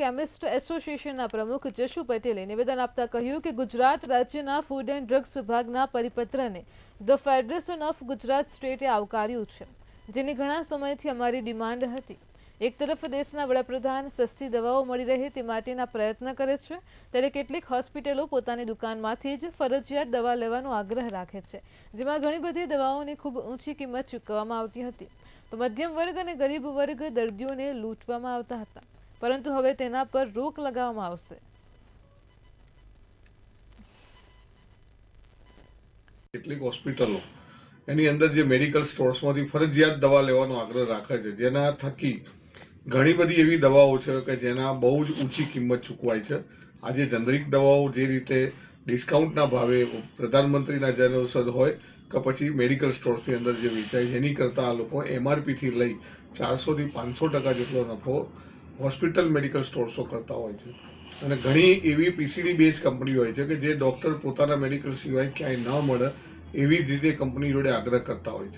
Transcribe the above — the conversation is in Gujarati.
કેમિસ્ટ એસોસિએશનના પ્રમુખ જશુ પટેલે નિવેદન આપતા કહ્યું કે ગુજરાત રાજ્યના ફૂડ એન્ડ ડ્રગ્સ વિભાગના પરિપત્રને ધ ફેડરેશન ઓફ ગુજરાત સ્ટેટે આવકાર્યું છે, જેની ઘણા સમયથી અમારી ડિમાન્ડ હતી. એક તરફ દેશના વડાપ્રધાન સસ્તી દવાઓ મળી રહે તે માટેના પ્રયત્ન કરે છે, ત્યારે કેટલીક હોસ્પિટલો પોતાની દુકાનમાંથી જ ફરજિયાત દવા લેવાનો આગ્રહ રાખે છે, જેમાં ઘણી બધી દવાઓની ખૂબ ઊંચી કિંમત ચૂકવવામાં આવતી હતી. તો મધ્યમ વર્ગ અને ગરીબ વર્ગ દર્દીઓને લૂંટવામાં આવતા હતા, પરંતુ હવે તેના પર રોક લગાવવામાં આવશે. કેટલીક હોસ્પિટલો એની અંદર જે મેડિકલ સ્ટોર્સમાંથી ફરજિયાત દવા લેવાનો આગ્રહ રાખે છે, જેના થકી ઘણી બધી એવી દવાઓ છે કે જેના બહુ જ ઊંચી કિંમત ચૂકવાય છે. આજે જનરિક દવાઓ જે રીતે ડિસ્કાઉન્ટના ભાવે પ્રધાનમંત્રીના જન ઔષધ હોય કે પછી મેડિકલ સ્ટોર્સની અંદર જે વેચાય છે, એની કરતાં આ લોકો MRPથી લઈ 400 થી 500% જેટલો નફો હોસ્પિટલ મેડિકલ સ્ટોર્સો કરતા હોય છે. અને ઘણી એવી PCD બેઝ કંપની હોય છે કે જે ડૉક્ટર પોતાના મેડિકલ સિવાય ક્યાંય ન મળે એવી જ રીતે કંપની જોડે આગ્રહ કરતા હોય છે.